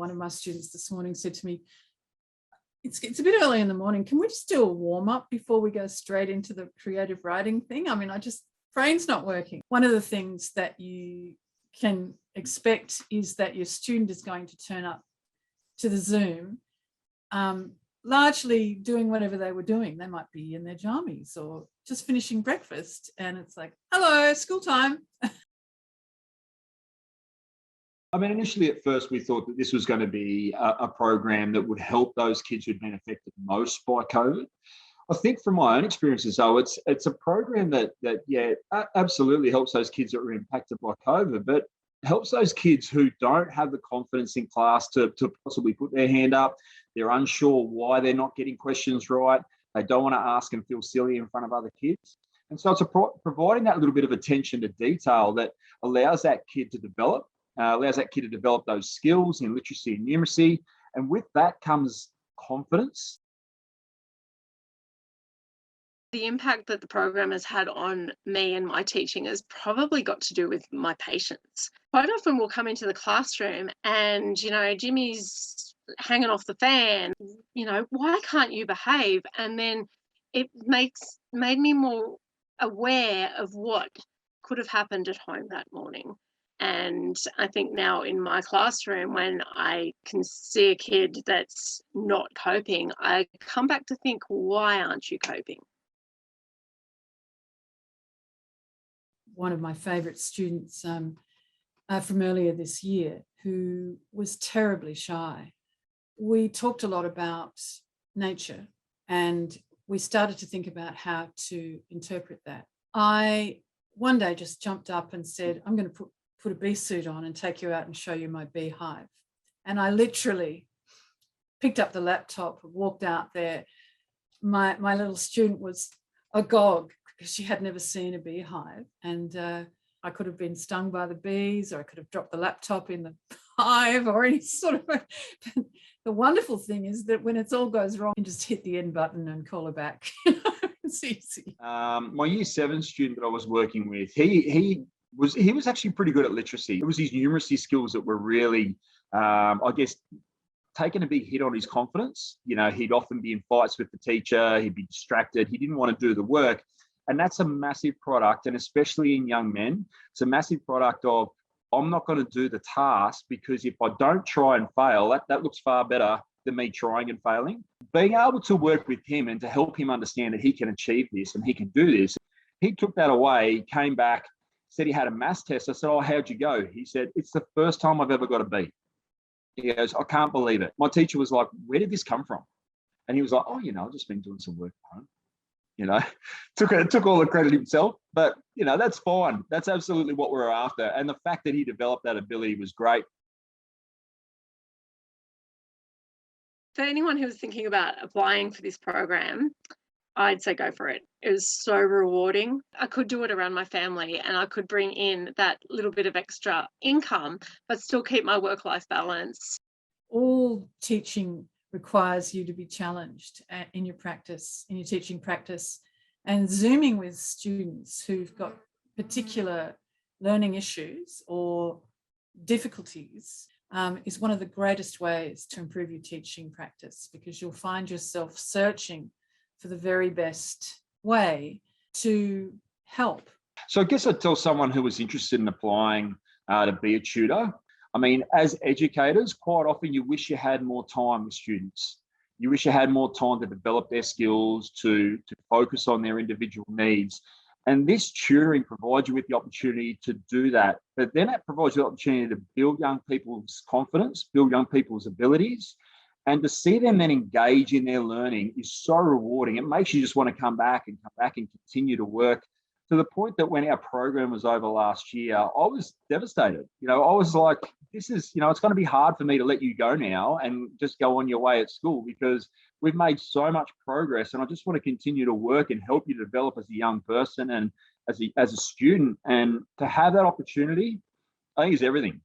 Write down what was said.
one of my students this morning said to me, it's a bit early in the morning. Can we just do a warm up before we go straight into the creative writing thing? I mean, brain's not working. One of the things that you can expect is that your student is going to turn up to the Zoom, largely doing whatever they were doing. They might be in their jammies or just finishing breakfast, and it's like, hello, school time. I mean, initially at first we thought that this was going to be a program that would help those kids who'd been affected most by COVID. I think from my own experiences, though, it's a program that absolutely helps those kids that were impacted by COVID, but helps those kids who don't have the confidence in class to possibly put their hand up. They're unsure why they're not getting questions right. They don't want to ask and feel silly in front of other kids. And so it's providing that little bit of attention to detail that allows that kid to develop. Those skills in literacy and numeracy. And with that comes confidence. The impact that the program has had on me and my teaching has probably got to do with my patients. Quite often we'll come into the classroom and, Jimmy's hanging off the fan, why can't you behave? And then it made me more aware of what could have happened at home that morning. And I think now in my classroom, when I can see a kid that's not coping, I come back to think, why aren't you coping? One of my favourite students from earlier this year, who was terribly shy. We talked a lot about nature, and we started to think about how to interpret that. I one day just jumped up and said, I'm going to put a bee suit on and take you out and show you my beehive. And I literally picked up the laptop, walked out there. My little student was agog because she had never seen a beehive. And I could have been stung by the bees, or I could have dropped the laptop in the hive, or any sort of. The wonderful thing is that when it all goes wrong, you just hit the end button and call her back. It's easy. My year 7 student that I was working with, he was actually pretty good at literacy. It was his numeracy skills that were really, taking a big hit on his confidence. He'd often be in fights with the teacher. He'd be distracted. He didn't want to do the work. And that's a massive product. And especially in young men, it's a massive product of, I'm not going to do the task because if I don't try and fail, that looks far better than me trying and failing. Being able to work with him and to help him understand that he can achieve this and he can do this. He took that away, came back, said he had a maths test. I said, oh, how'd you go? He said, it's the first time I've ever got a B. He goes, I can't believe it. My teacher was like, where did this come from? And he was like, oh, I've just been doing some work at home. Took all the credit himself, but that's fine. That's absolutely what we're after. And the fact that he developed that ability was great. For anyone who was thinking about applying for this program, I'd say go for it. It was so rewarding. I could do it around my family and I could bring in that little bit of extra income, but still keep my work-life balance. All teaching requires you to be challenged in your practice, in your teaching practice, and Zooming with students who've got particular learning issues or difficulties is one of the greatest ways to improve your teaching practice, because you'll find yourself searching for the very best way to help. So I guess I'd tell someone who was interested in applying to be a tutor, I mean, as educators, quite often you wish you had more time with students. You wish you had more time to develop their skills, to focus on their individual needs. And this tutoring provides you with the opportunity to do that. But then it provides you the opportunity to build young people's confidence, build young people's abilities, and to see them then engage in their learning is so rewarding. It makes you just want to come back and continue to work, to the point that when our program was over last year, I was devastated. I was like, this is, it's going to be hard for me to let you go now and just go on your way at school, because we've made so much progress and I just want to continue to work and help you develop as a young person and as a student. And to have that opportunity, I think is everything.